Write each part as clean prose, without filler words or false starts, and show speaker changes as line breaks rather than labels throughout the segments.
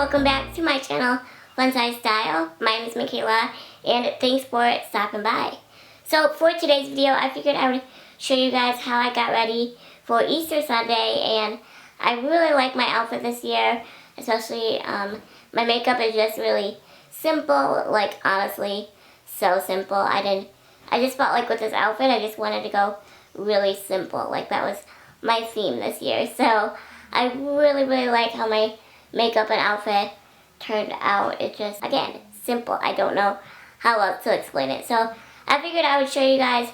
welcome back to my channel, FunsizedStyle. My name is Michaela, and thanks for stopping by. So for today's video, I figured I would show you guys how I got ready for Easter Sunday, and I really like my outfit this year, especially my makeup is just really simple, like honestly, so simple. I just felt like with this outfit, I just wanted to go really simple, like that was my theme this year. So I really like how my makeup and outfit turned out. It's just, again, simple. I don't know how else to explain it. So I figured I would show you guys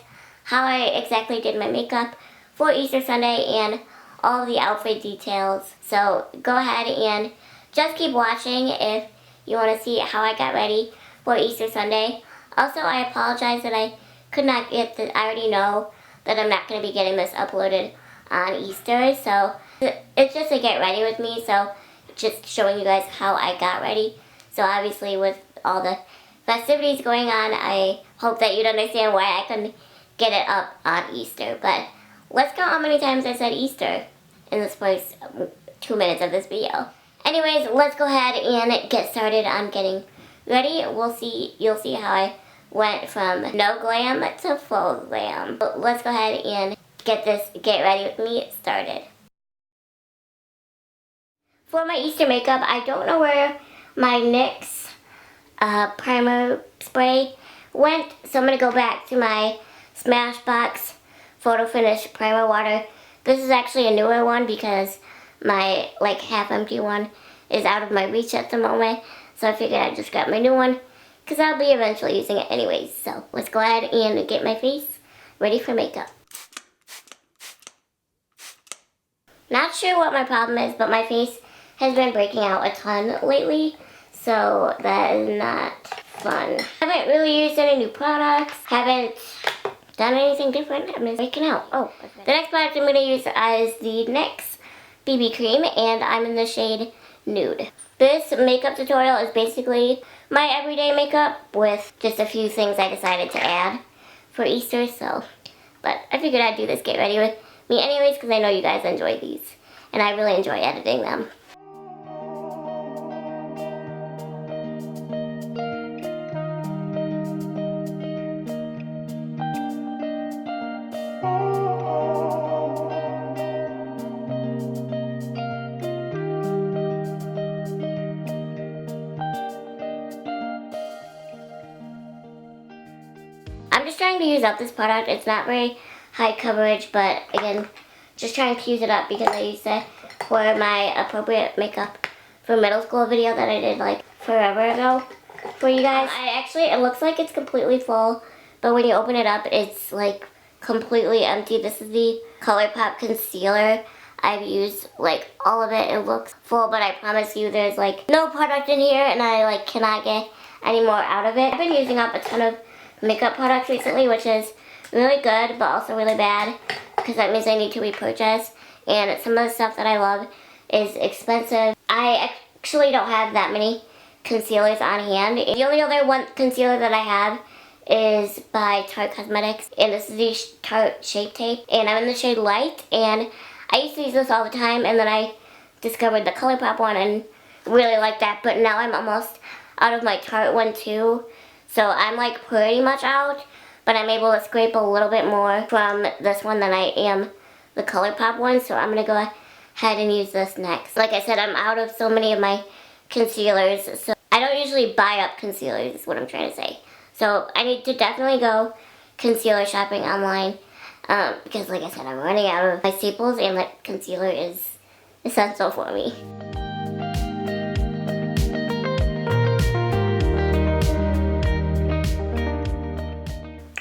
how I exactly did my makeup for Easter Sunday and all the outfit details. So go ahead and just keep watching if you want to see how I got ready for Easter Sunday. Also, I apologize that I could not get this. I already know that I'm not going to be getting this uploaded on Easter, so it's just a get ready with me, so just showing you guys how I got ready. So obviously with all the festivities going on, I hope that you'd understand why I couldn't get it up on Easter. But let's count how many times I said Easter in this first 2 minutes of this video. Anyways, let's go ahead and get started on getting ready. You'll see how I went from no glam to full glam. So let's go ahead and get ready with me started. For my Easter makeup, I don't know where my NYX primer spray went, so I'm going to go back to my Smashbox Photo Finish Primer Water. This is actually a newer one because my half empty one is out of my reach at the moment, so I figured I'd just grab my new one because I'll be eventually using it anyways. So let's go ahead and get my face ready for makeup. Not sure what my problem is, but my face has been breaking out a ton lately, so that is not fun. Haven't really used any new products, haven't done anything different. I'm just breaking out. Oh, the next product I'm going to use is the NYX BB Cream, and I'm in the shade Nude. This makeup tutorial is basically my everyday makeup with just a few things I decided to add for Easter, but I figured I'd do this get ready with me anyways because I know you guys enjoy these, and I really enjoy editing them. I'm just trying to use up this product. It's not very high coverage, but again, just trying to use it up because I used it for my appropriate makeup for middle school video that I did like forever ago for you guys. It looks like it's completely full, but when you open it up, it's like completely empty. This is the ColourPop concealer. I've used like all of it. It looks full, but I promise you there's like no product in here, and I cannot get any more out of it. I've been using up a ton of makeup products recently, which is really good but also really bad because that means I need to repurchase, and some of the stuff that I love is expensive. I actually don't have that many concealers on hand. The only other one concealer that I have is by Tarte Cosmetics, and this is the Tarte Shape Tape, and I'm in the shade Light, and I used to use this all the time, and then I discovered the ColourPop one and really liked that, but now I'm almost out of my Tarte one too. So I'm like pretty much out, but I'm able to scrape a little bit more from this one than I am the ColourPop one, so I'm going to go ahead and use this next. Like I said, I'm out of so many of my concealers, so I don't usually buy up concealers is what I'm trying to say. So I need to definitely go concealer shopping online because like I said, I'm running out of my staples, and like concealer is essential for me.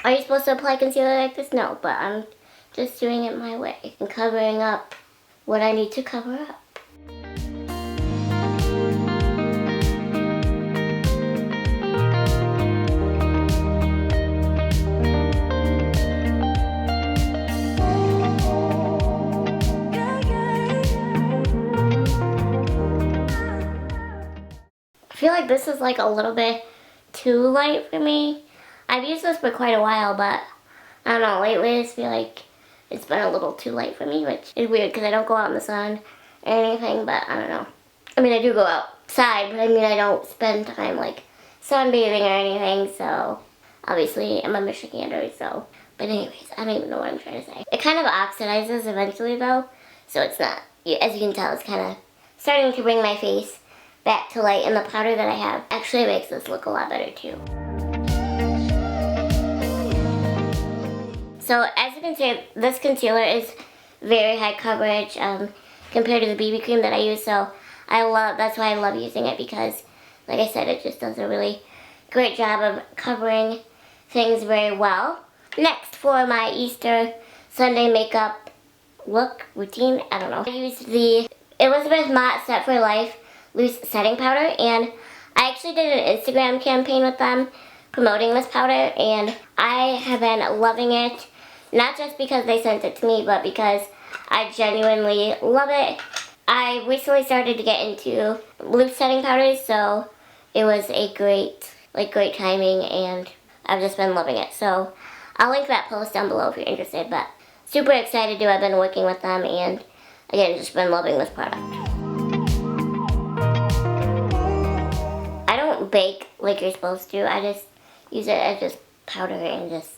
Are you supposed to apply concealer like this? No, but I'm just doing it my way and covering up what I need to cover up. I feel like this is like a little bit too light for me. I've used this for quite a while, but I don't know, lately I just feel like it's been a little too light for me, which is weird because I don't go out in the sun or anything, but I don't know. I mean, I do go out outside, but I mean I don't spend time like sunbathing or anything, so obviously I'm a Michigander, so. But anyways, I don't even know what I'm trying to say. It kind of oxidizes eventually though, so it's not, as you can tell, it's kind of starting to bring my face back to light, and the powder that I have actually makes this look a lot better too. So as you can see, this concealer is very high coverage compared to the BB cream that I use, so that's why I love using it, because like I said, it just does a really great job of covering things very well. Next, for my Easter Sunday makeup look routine, I don't know, I used the Elizabeth Mott Set for Life Loose Setting Powder, and I actually did an Instagram campaign with them promoting this powder, and I have been loving it, not just because they sent it to me, but because I genuinely love it. I recently started to get into loose setting powders, so it was a great timing, and I've just been loving it. So I'll link that post down below if you're interested, but super excited to have been working with them, and again, just been loving this product. I don't bake like you're supposed to. I just use it as just powder and just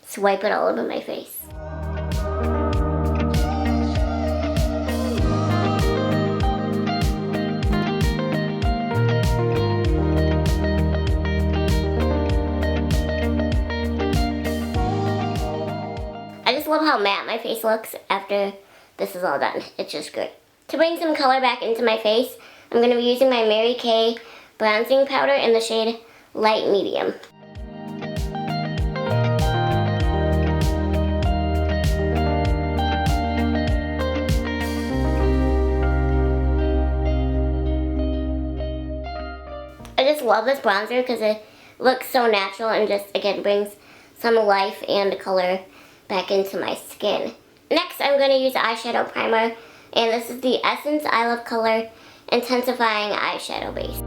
swipe it all over my face. I just love how matte my face looks after this is all done. It's just great. To bring some color back into my face, I'm going to be using my Mary Kay bronzing powder in the shade Light Medium. I just love this bronzer because it looks so natural and just, again, brings some life and color back into my skin. Next, I'm going to use eyeshadow primer, and this is the Essence I Love Color Intensifying Eyeshadow Base.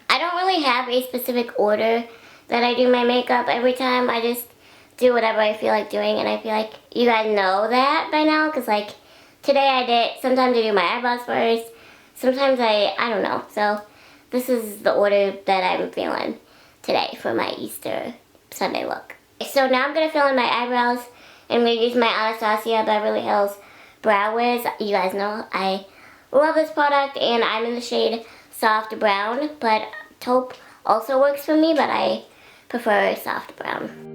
I don't really have a specific order that I do my makeup every time. I just do whatever I feel like doing, and I feel like you guys know that by now, because like today sometimes I do my eyebrows first, sometimes I don't know. So this is the order that I'm feeling today for my Easter Sunday look. So now I'm going to fill in my eyebrows, and I'm going to use my Anastasia Beverly Hills Brow Wiz. You guys know I love this product, and I'm in the shade Soft Brown, but taupe also works for me, but I prefer soft brown.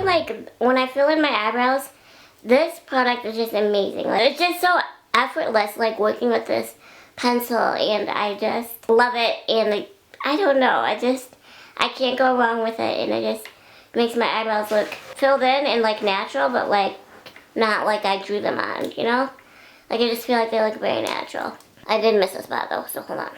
Like when I fill in my eyebrows, this product is just amazing. Like, it's just so effortless, like working with this pencil, and I just love it. And like, I don't know, I can't go wrong with it, and it just makes my eyebrows look filled in and like natural, but like not like I drew them on, you know? Like I just feel like they look very natural. I did miss a spot though, so hold on.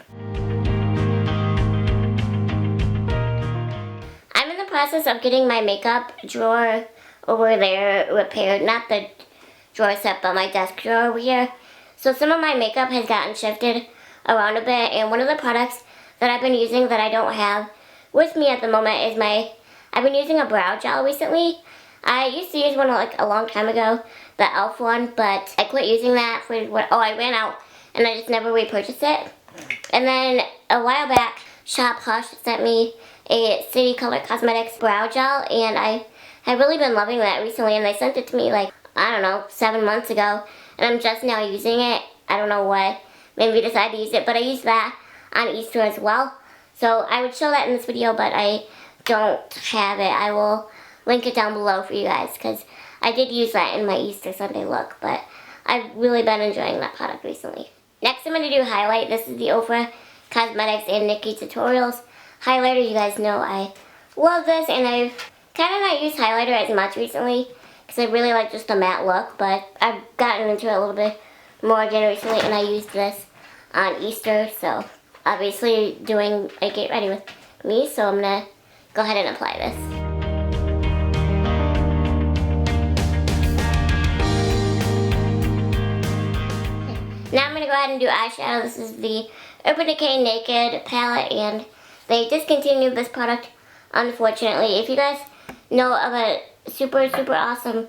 Process of getting my makeup drawer over there repaired, not the drawer set, but my desk drawer over here. So some of my makeup has gotten shifted around a bit, and one of the products that I've been using that I don't have with me at the moment is I've been using a brow gel recently. I used to use one like a long time ago, the e.l.f. one, but I quit using that for I ran out and I just never repurchased it. And then a while back, Shop Hush sent me a City Color Cosmetics brow gel, and I have really been loving that recently, and they sent it to me like, I don't know, 7 months ago, and I'm just now using it. I don't know what made me decide to use it, but I used that on Easter as well. So I would show that in this video, but I don't have it. I will link it down below for you guys, because I did use that in my Easter Sunday look, but I've really been enjoying that product recently. Next I'm going to do highlight. This is the Ofra Cosmetics and NikkieTutorials highlighter. You guys know I love this, and I've kind of not used highlighter as much recently because I really like just the matte look, but I've gotten into it a little bit more again recently, and I used this on Easter, so obviously doing a get ready with me, so I'm going to go ahead and apply this. Now I'm going to go ahead and do eyeshadow. This is the Urban Decay Naked palette, and they discontinued this product, unfortunately. If you guys know of a super awesome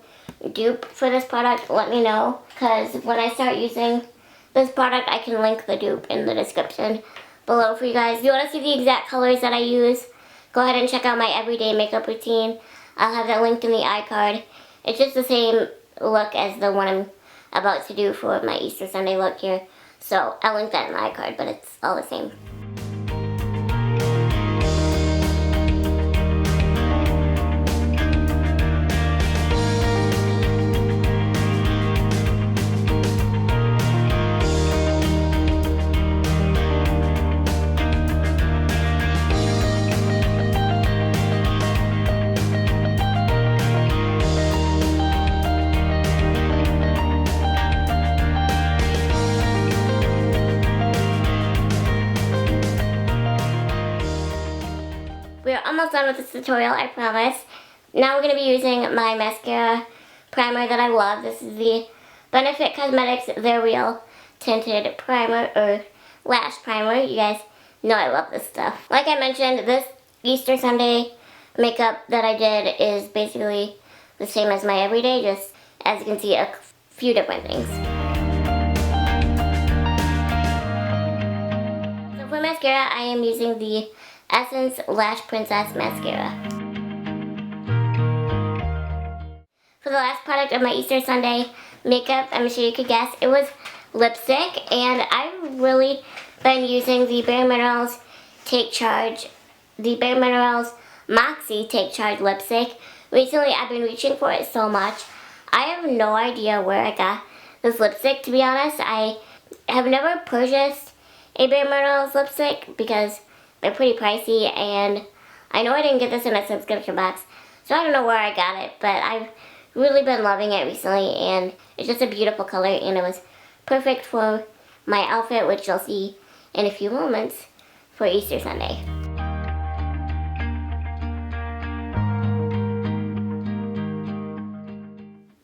dupe for this product, let me know, because when I start using this product, I can link the dupe in the description below for you guys. If you want to see the exact colors that I use, go ahead and check out my everyday makeup routine. I'll have that linked in the iCard. It's just the same look as the one I'm about to do for my Easter Sunday look here. So I'll link that in the iCard, but it's all the same. We're almost done with this tutorial, I promise. Now we're going to be using my mascara primer that I love. This is the Benefit Cosmetics The Real Tinted Primer, or Lash Primer. You guys know I love this stuff. Like I mentioned, this Easter Sunday makeup that I did is basically the same as my everyday, just as you can see, a few different things. So for mascara, I am using the Essence Lash Princess Mascara. For the last product of my Easter Sunday makeup, I'm sure you could guess, it was lipstick, and I've really been using the bareMinerals Take Charge, the bareMinerals MOXIE Take Charge lipstick. Recently, I've been reaching for it so much. I have no idea where I got this lipstick, to be honest. I have never purchased a bareMinerals lipstick because they're pretty pricey, and I know I didn't get this in a subscription box, so I don't know where I got it, but I've really been loving it recently, and it's just a beautiful color, and it was perfect for my outfit, which you'll see in a few moments, for Easter Sunday.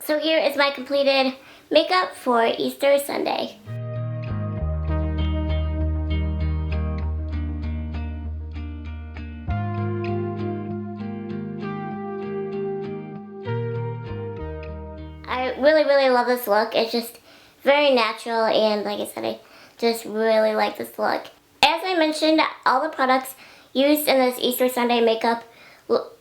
So here is my completed makeup for Easter Sunday. I really love this look. It's just very natural, and like I said, I just really like this look. As I mentioned, all the products used in this Easter Sunday makeup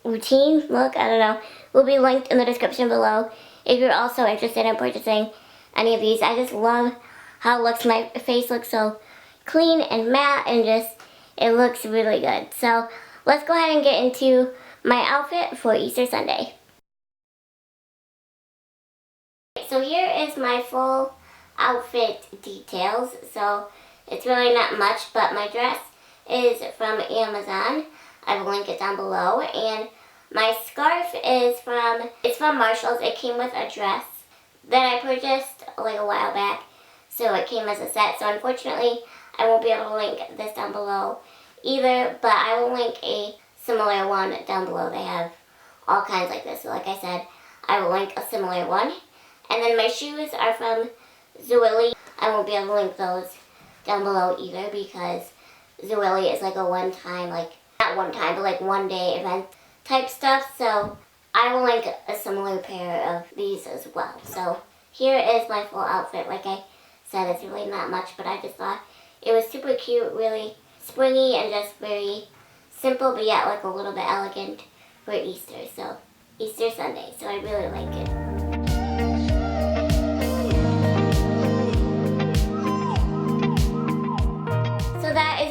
routine look, I don't know, will be linked in the description below if you're also interested in purchasing any of these. I just love how it looks. My face looks so clean and matte, and just, it looks really good. So let's go ahead and get into my outfit for Easter Sunday. So here is my full outfit details. So it's really not much, but my dress is from Amazon. I will link it down below. And my scarf is from Marshalls. It came with a dress that I purchased like a while back. So it came as a set. So unfortunately, I won't be able to link this down below either, but I will link a similar one down below. They have all kinds like this. So like I said, I will link a similar one. And then my shoes are from Zulily. I won't be able to link those down below either because Zulily is like a one-time, like, not one-time, but like one-day event type stuff. So I will link a similar pair of these as well. So here is my full outfit. Like I said, it's really not much, but I just thought it was super cute, really springy, and just very simple, but yet like a little bit elegant for Easter. So Easter Sunday. So I really like it.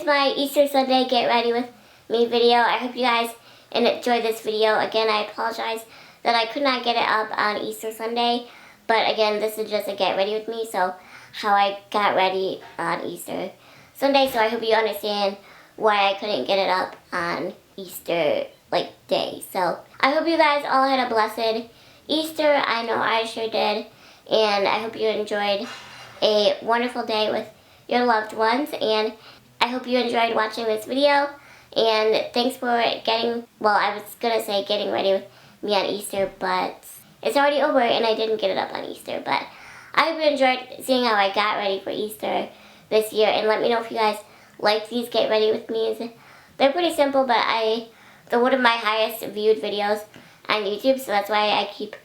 My Easter Sunday get ready with me video. I hope you guys enjoyed this video. Again, I apologize that I could not get it up on Easter Sunday, but again, this is just a get ready with me, so how I got ready on Easter Sunday, so I hope you understand why I couldn't get it up on Easter day. So I hope you guys all had a blessed Easter. I know I sure did, and I hope you enjoyed a wonderful day with your loved ones, and I hope you enjoyed watching this video. And thanks for getting ready with me on Easter, but it's already over and I didn't get it up on Easter. But I hope you enjoyed seeing how I got ready for Easter this year, and let me know if you guys like these get ready with me's. They're pretty simple, but they're one of my highest viewed videos on YouTube, so that's why I keep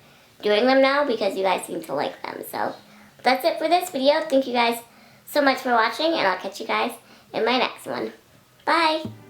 doing them now, because you guys seem to like them. So that's it for this video. Thank you guys so much for watching, and I'll catch you guys in my next one. Bye!